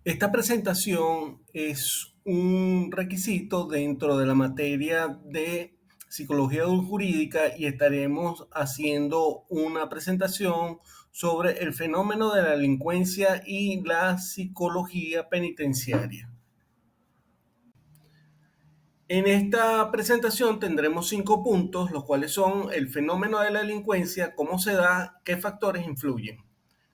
Esta presentación es un requisito dentro de la materia de psicología jurídica y estaremos haciendo una presentación sobre el fenómeno de la delincuencia y la psicología penitenciaria. En esta presentación tendremos 5 puntos, los cuales son el fenómeno de la delincuencia, cómo se da, qué factores influyen.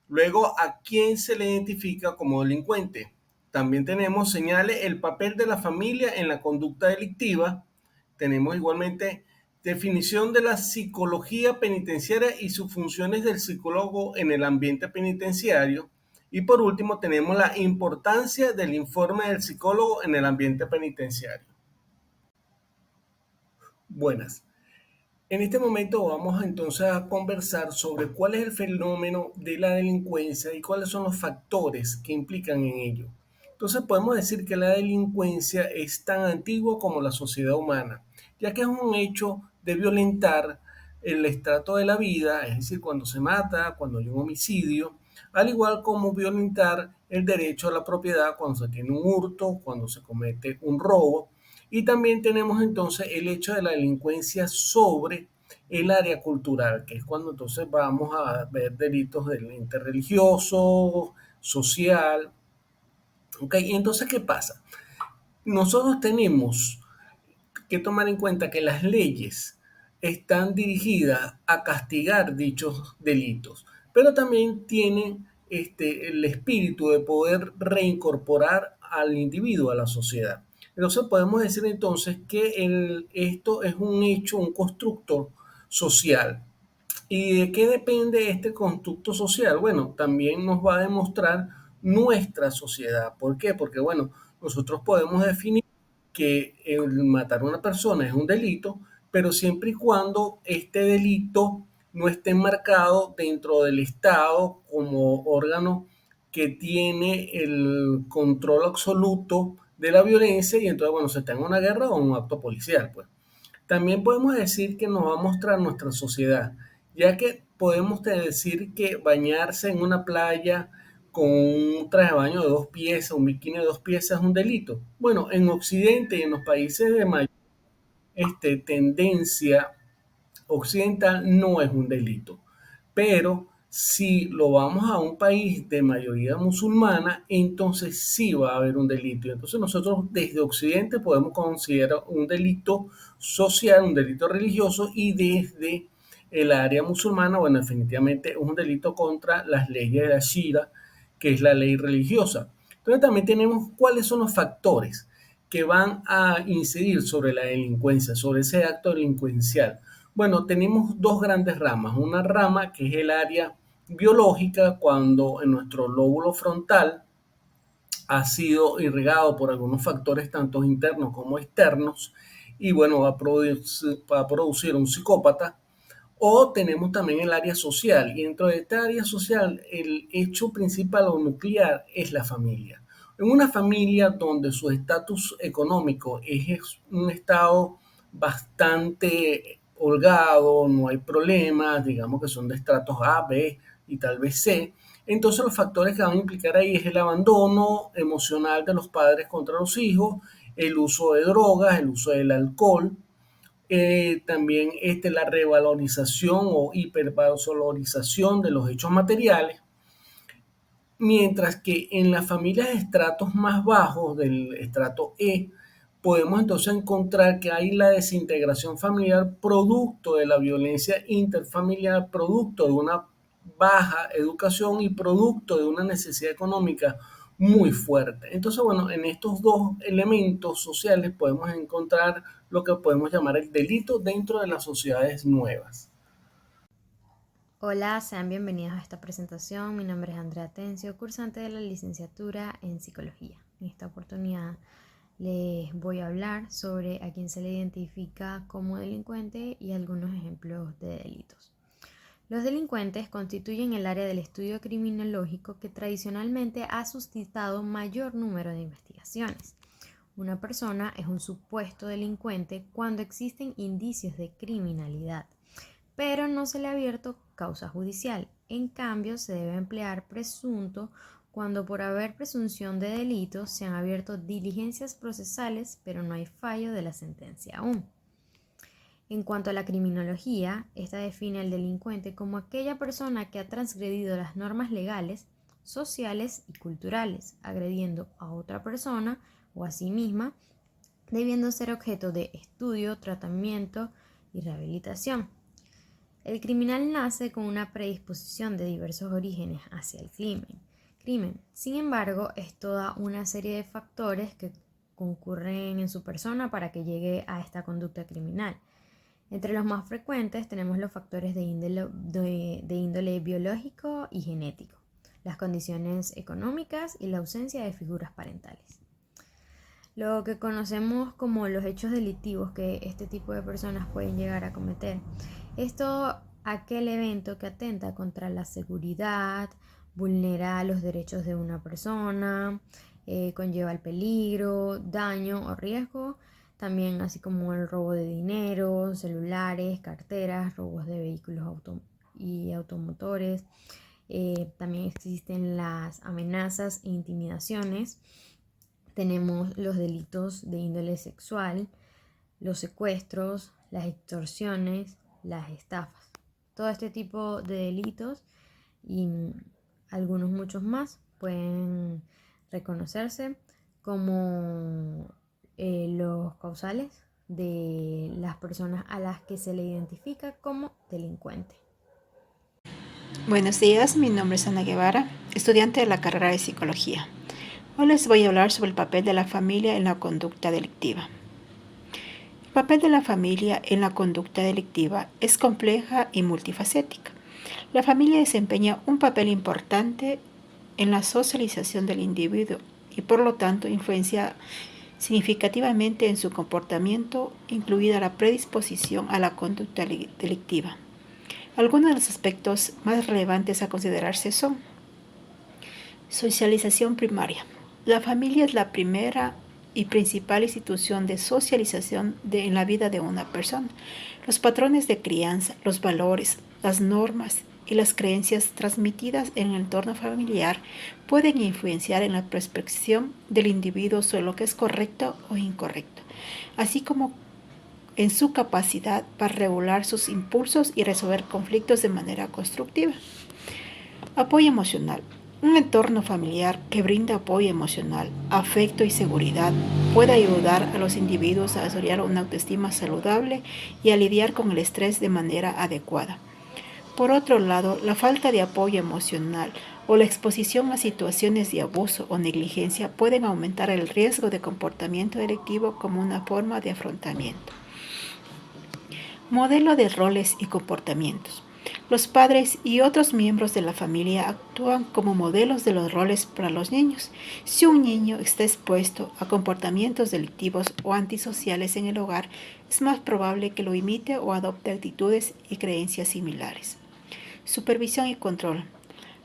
Luego, a quién se le identifica como delincuente. También tenemos señales el papel de la familia en la conducta delictiva. Tenemos igualmente definición de la psicología penitenciaria y sus funciones del psicólogo en el ambiente penitenciario. Y por último, tenemos la importancia del informe del psicólogo en el ambiente penitenciario. Buenas. En este momento vamos entonces a conversar sobre cuál es el fenómeno de la delincuencia y cuáles son los factores que implican en ello. Entonces podemos decir que la delincuencia es tan antigua como la sociedad humana, ya que es un hecho de violentar el estrato de la vida, es decir, cuando se mata, cuando hay un homicidio, al igual como violentar el derecho a la propiedad cuando se tiene un hurto, cuando se comete un robo. Y también tenemos entonces el hecho de la delincuencia sobre el área cultural, que es cuando entonces vamos a ver delitos del interreligioso, social. ¿Ok? Y entonces, ¿qué pasa? Nosotros tenemos que tomar en cuenta que las leyes están dirigidas a castigar dichos delitos, pero también tienen el espíritu de poder reincorporar al individuo a la sociedad. Entonces podemos decir entonces que esto es un hecho, un constructo social. ¿Y de qué depende este constructo social? Bueno, también nos va a demostrar nuestra sociedad. ¿Por qué? Porque, bueno, nosotros podemos definir que el matar a una persona es un delito, pero siempre y cuando este delito no esté enmarcado dentro del Estado como órgano que tiene el control absoluto de la violencia y entonces, bueno, se está en una guerra o un acto policial, pues. También podemos decir que nos va a mostrar nuestra sociedad, ya que podemos decir que bañarse en una playa con un traje de baño de 2 piezas, un bikini de 2 piezas es un delito. Bueno, en Occidente y en los países de mayor tendencia occidental no es un delito. Pero si lo vamos a un país de mayoría musulmana, entonces sí va a haber un delito. Y entonces nosotros desde Occidente podemos considerar un delito social, un delito religioso, y desde el área musulmana, bueno, definitivamente es un delito contra las leyes de la Shira, que es la ley religiosa. Entonces también tenemos cuáles son los factores que van a incidir sobre la delincuencia, sobre ese acto delincuencial. Bueno, tenemos dos grandes ramas. Una rama que es el área biológica, cuando en nuestro lóbulo frontal ha sido irrigado por algunos factores tanto internos como externos y bueno, va a producir un psicópata. O tenemos también el área social y dentro de esta área social el hecho principal o nuclear es la familia. En una familia donde su estatus económico es un estado bastante holgado, no hay problemas, digamos que son de estratos A, B y tal vez C, entonces los factores que van a implicar ahí es el abandono emocional de los padres contra los hijos, el uso de drogas, el uso del alcohol, también la revalorización o hipervalorización de los hechos materiales, mientras que en las familias de estratos más bajos, del estrato E, podemos entonces encontrar que hay la desintegración familiar producto de la violencia interfamiliar, producto de una baja educación y producto de una necesidad económica muy fuerte. Entonces, bueno, en estos dos elementos sociales podemos encontrar lo que podemos llamar el delito dentro de las sociedades nuevas. Hola, sean bienvenidos a esta presentación. Mi nombre es Andrea Tencio, cursante de la licenciatura en Psicología. En esta oportunidad les voy a hablar sobre a quién se le identifica como delincuente y algunos ejemplos de delitos. Los delincuentes constituyen el área del estudio criminológico que tradicionalmente ha suscitado mayor número de investigaciones. Una persona es un supuesto delincuente cuando existen indicios de criminalidad, pero no se le ha abierto causa judicial. En cambio, se debe emplear presunto cuando por haber presunción de delito se han abierto diligencias procesales, pero no hay fallo de la sentencia aún. En cuanto a la criminología, esta define al delincuente como aquella persona que ha transgredido las normas legales, sociales y culturales, agrediendo a otra persona o a sí misma, debiendo ser objeto de estudio, tratamiento y rehabilitación. El criminal nace con una predisposición de diversos orígenes hacia el crimen. Sin embargo, es toda una serie de factores que concurren en su persona para que llegue a esta conducta criminal. Entre los más frecuentes tenemos los factores de índole biológico y genético, las condiciones económicas y la ausencia de figuras parentales. Lo que conocemos como los hechos delictivos que este tipo de personas pueden llegar a cometer es todo aquel evento que atenta contra la seguridad, vulnera los derechos de una persona, conlleva el peligro, daño o riesgo, también así como el robo de dinero, celulares, carteras, robos de vehículos y automotores. También existen las amenazas e intimidaciones. Tenemos los delitos de índole sexual, los secuestros, las extorsiones, las estafas. Todo este tipo de delitos y algunos muchos más pueden reconocerse como los causales de las personas a las que se le identifica como delincuente. Buenos días, mi nombre es Ana Guevara, estudiante de la carrera de Psicología. Hoy les voy a hablar sobre el papel de la familia en la conducta delictiva. El papel de la familia en la conducta delictiva es compleja y multifacética. La familia desempeña un papel importante en la socialización del individuo y por lo tanto influencia significativamente en su comportamiento, incluida la predisposición a la conducta delictiva. Algunos de los aspectos más relevantes a considerarse son: socialización primaria. La familia es la primera y principal institución de socialización en la vida de una persona. Los patrones de crianza, los valores, las normas y las creencias transmitidas en el entorno familiar pueden influenciar en la percepción del individuo sobre lo que es correcto o incorrecto, así como en su capacidad para regular sus impulsos y resolver conflictos de manera constructiva. Apoyo emocional. Un entorno familiar que brinda apoyo emocional, afecto y seguridad puede ayudar a los individuos a desarrollar una autoestima saludable y a lidiar con el estrés de manera adecuada. Por otro lado, la falta de apoyo emocional o la exposición a situaciones de abuso o negligencia pueden aumentar el riesgo de comportamiento delictivo como una forma de afrontamiento. Modelo de roles y comportamientos. Los padres y otros miembros de la familia actúan como modelos de los roles para los niños. Si un niño está expuesto a comportamientos delictivos o antisociales en el hogar, es más probable que lo imite o adopte actitudes y creencias similares. Supervisión y control.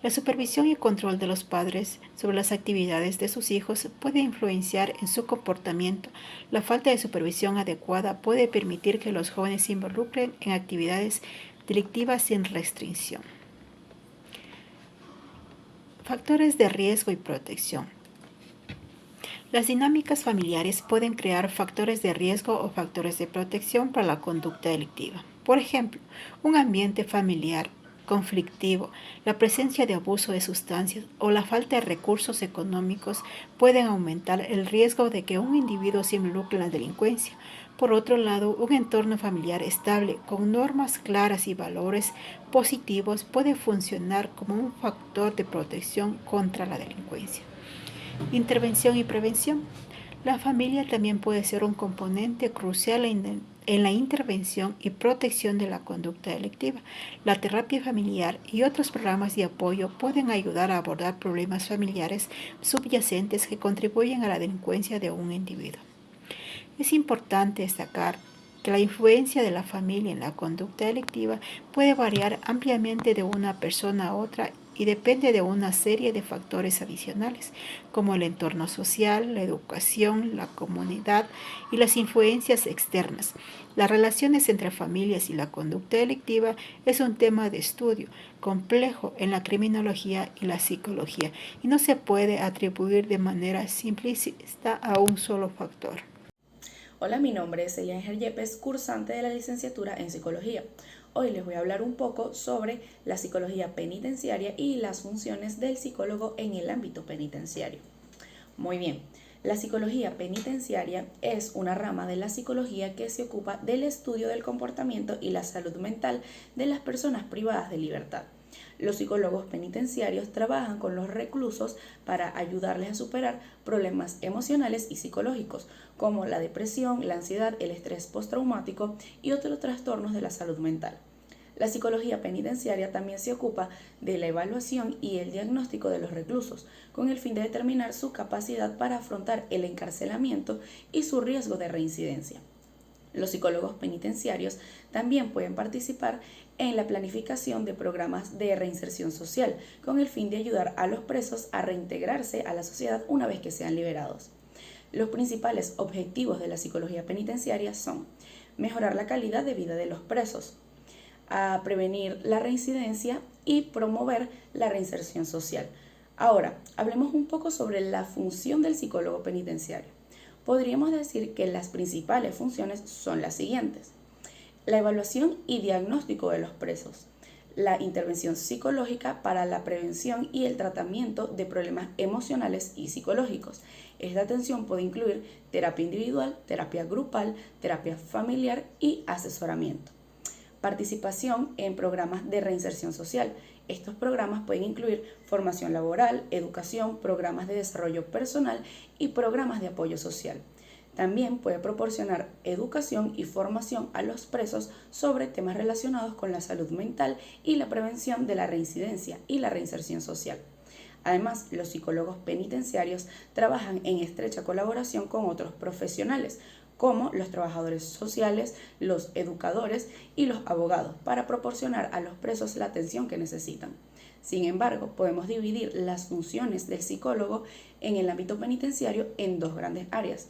La supervisión y control de los padres sobre las actividades de sus hijos puede influenciar en su comportamiento. La falta de supervisión adecuada puede permitir que los jóvenes se involucren en actividades delictivas sin restricción. Factores de riesgo y protección. Las dinámicas familiares pueden crear factores de riesgo o factores de protección para la conducta delictiva. Por ejemplo, un ambiente familiar conflictivo, la presencia de abuso de sustancias o la falta de recursos económicos pueden aumentar el riesgo de que un individuo se involucre en la delincuencia. Por otro lado, un entorno familiar estable con normas claras y valores positivos puede funcionar como un factor de protección contra la delincuencia. Intervención y prevención. La familia también puede ser un componente crucial en la intervención y protección de la conducta delictiva. La terapia familiar y otros programas de apoyo pueden ayudar a abordar problemas familiares subyacentes que contribuyen a la delincuencia de un individuo. Es importante destacar que la influencia de la familia en la conducta delictiva puede variar ampliamente de una persona a otra y depende de una serie de factores adicionales, como el entorno social, la educación, la comunidad y las influencias externas. Las relaciones entre familias y la conducta delictiva es un tema de estudio complejo en la criminología y la psicología y no se puede atribuir de manera simplista a un solo factor. Hola, mi nombre es Eliángel Yepes, cursante de la licenciatura en Psicología. Hoy les voy a hablar un poco sobre la psicología penitenciaria y las funciones del psicólogo en el ámbito penitenciario. Muy bien, la psicología penitenciaria es una rama de la psicología que se ocupa del estudio del comportamiento y la salud mental de las personas privadas de libertad. Los psicólogos penitenciarios trabajan con los reclusos para ayudarles a superar problemas emocionales y psicológicos, como la depresión, la ansiedad, el estrés postraumático y otros trastornos de la salud mental. La psicología penitenciaria también se ocupa de la evaluación y el diagnóstico de los reclusos, con el fin de determinar su capacidad para afrontar el encarcelamiento y su riesgo de reincidencia. Los psicólogos penitenciarios también pueden participar en la planificación de programas de reinserción social, con el fin de ayudar a los presos a reintegrarse a la sociedad una vez que sean liberados. Los principales objetivos de la psicología penitenciaria son mejorar la calidad de vida de los presos, a prevenir la reincidencia y promover la reinserción social. Ahora, hablemos un poco sobre la función del psicólogo penitenciario. Podríamos decir que las principales funciones son las siguientes: la evaluación y diagnóstico de los presos, la intervención psicológica para la prevención y el tratamiento de problemas emocionales y psicológicos. Esta atención puede incluir terapia individual, terapia grupal, terapia familiar y asesoramiento. Participación en programas de reinserción social. Estos programas pueden incluir formación laboral, educación, programas de desarrollo personal y programas de apoyo social. También puede proporcionar educación y formación a los presos sobre temas relacionados con la salud mental y la prevención de la reincidencia y la reinserción social. Además, los psicólogos penitenciarios trabajan en estrecha colaboración con otros profesionales, como los trabajadores sociales, los educadores y los abogados, para proporcionar a los presos la atención que necesitan. Sin embargo, podemos dividir las funciones del psicólogo en el ámbito penitenciario en dos grandes áreas.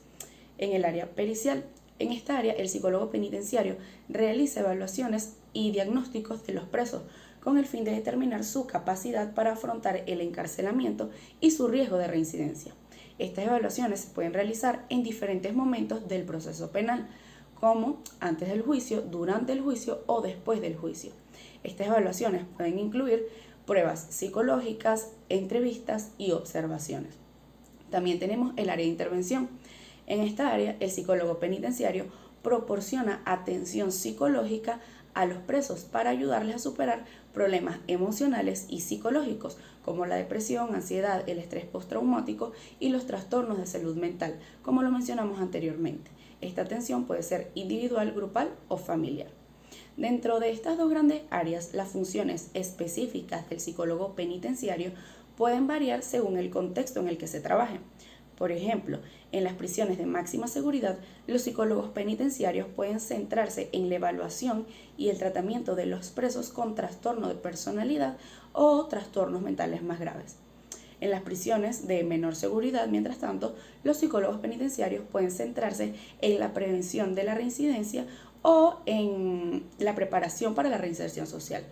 En el área pericial, en esta área el psicólogo penitenciario realiza evaluaciones y diagnósticos de los presos con el fin de determinar su capacidad para afrontar el encarcelamiento y su riesgo de reincidencia. Estas evaluaciones se pueden realizar en diferentes momentos del proceso penal, como antes del juicio, durante el juicio o después del juicio. Estas evaluaciones pueden incluir pruebas psicológicas, entrevistas y observaciones. También tenemos el área de intervención. En esta área, el psicólogo penitenciario proporciona atención psicológica a los presos para ayudarles a superar problemas emocionales y psicológicos como la depresión, ansiedad, el estrés postraumático y los trastornos de salud mental, como lo mencionamos anteriormente. Esta atención puede ser individual, grupal o familiar. Dentro de estas dos grandes áreas, las funciones específicas del psicólogo penitenciario pueden variar según el contexto en el que se trabaje. Por ejemplo, en las prisiones de máxima seguridad, los psicólogos penitenciarios pueden centrarse en la evaluación y el tratamiento de los presos con trastorno de personalidad o trastornos mentales más graves. En las prisiones de menor seguridad, mientras tanto, los psicólogos penitenciarios pueden centrarse en la prevención de la reincidencia o en la preparación para la reinserción social.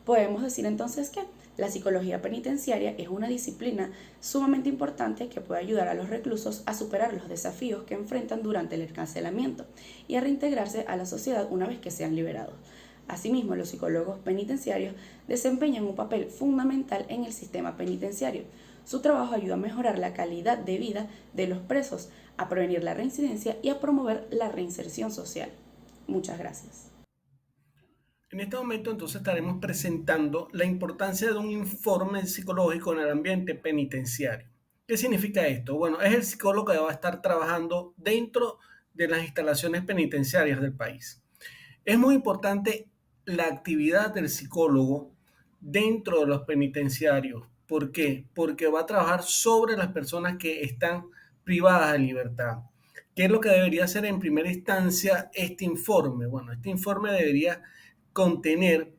Podemos decir entonces que la psicología penitenciaria es una disciplina sumamente importante que puede ayudar a los reclusos a superar los desafíos que enfrentan durante el encarcelamiento y a reintegrarse a la sociedad una vez que sean liberados. Asimismo, los psicólogos penitenciarios desempeñan un papel fundamental en el sistema penitenciario. Su trabajo ayuda a mejorar la calidad de vida de los presos, a prevenir la reincidencia y a promover la reinserción social. Muchas gracias. En este momento entonces estaremos presentando la importancia de un informe psicológico en el ambiente penitenciario. ¿Qué significa esto? Bueno, es el psicólogo que va a estar trabajando dentro de las instalaciones penitenciarias del país. Es muy importante la actividad del psicólogo dentro de los penitenciarios. ¿Por qué? Porque va a trabajar sobre las personas que están privadas de libertad. ¿Qué es lo que debería hacer en primera instancia este informe? Bueno, este informe debería contener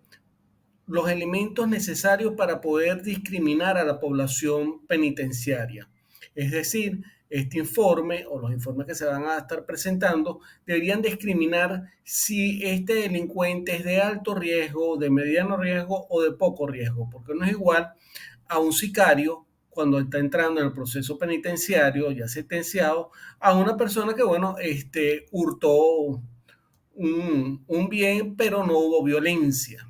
los elementos necesarios para poder discriminar a la población penitenciaria. Es decir, este informe o los informes que se van a estar presentando deberían discriminar si este delincuente es de alto riesgo, de mediano riesgo o de poco riesgo, porque no es igual a un sicario cuando está entrando en el proceso penitenciario ya sentenciado a una persona que, bueno, hurtó un bien, pero no hubo violencia.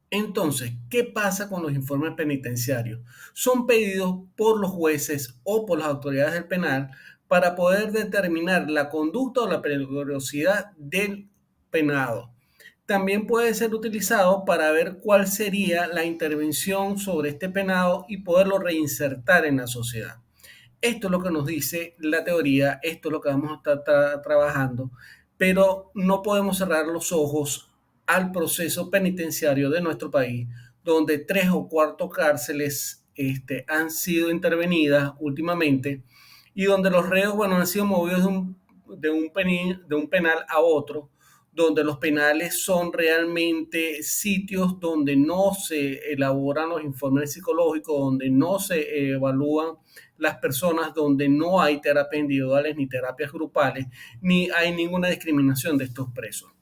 Entonces, ¿qué pasa con los informes penitenciarios? Son pedidos por los jueces o por las autoridades del penal para poder determinar la conducta o la peligrosidad del penado. También puede ser utilizado para ver cuál sería la intervención sobre este penado y poderlo reinsertar en la sociedad. Esto es lo que nos dice la teoría, esto es lo que vamos a estar trabajando, pero no podemos cerrar los ojos al proceso penitenciario de nuestro país, donde 3 o 4 cárceles han sido intervenidas últimamente y donde los reos, bueno, han sido movidos de un penal a otro, donde los penales son realmente sitios donde no se elaboran los informes psicológicos, donde no se evalúan las personas, donde no hay terapias individuales ni terapias grupales, ni hay ninguna discriminación de estos presos.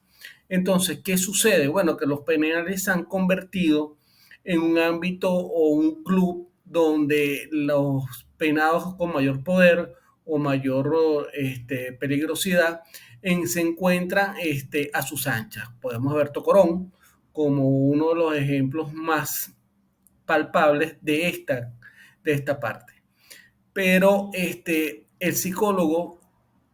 Entonces, ¿qué sucede? Bueno, que los penales se han convertido en un ámbito o un club donde los penados con mayor poder o mayor peligrosidad se encuentran a sus anchas. Podemos ver Tocorón como uno de los ejemplos más palpables de esta parte. Pero el psicólogo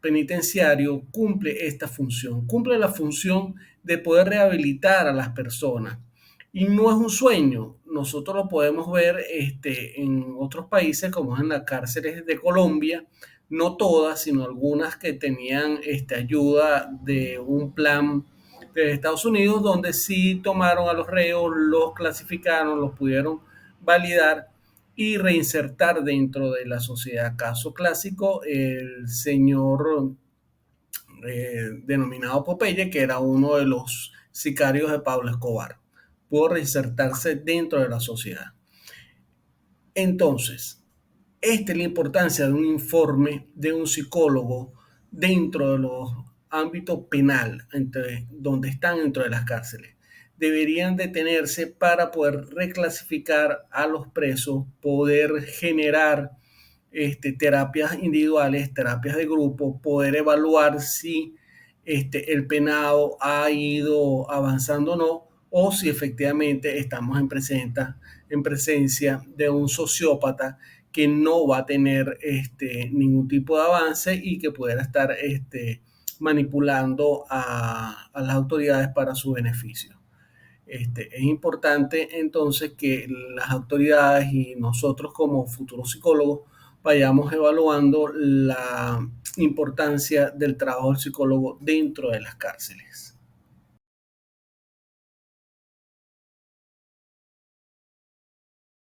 penitenciario cumple esta función, cumple la función de poder rehabilitar a las personas. Y no es un sueño, nosotros lo podemos ver en otros países, como en las cárceles de Colombia, no todas, sino algunas que tenían ayuda de un plan de Estados Unidos, donde sí tomaron a los reos, los clasificaron, los pudieron validar y reinsertar dentro de la sociedad. Caso clásico, el señor denominado Popeye, que era uno de los sicarios de Pablo Escobar, pudo reinsertarse dentro de la sociedad. Entonces, esta es la importancia de un informe de un psicólogo dentro de los ámbitos penal, donde están dentro de las cárceles. Deberían detenerse para poder reclasificar a los presos, poder generar terapias individuales, terapias de grupo, poder evaluar si el penado ha ido avanzando o no, o si efectivamente estamos en presencia de un sociópata que no va a tener ningún tipo de avance y que pudiera estar manipulando a las autoridades para su beneficio. Es importante entonces que las autoridades y nosotros como futuros psicólogos vayamos evaluando la importancia del trabajo del psicólogo dentro de las cárceles.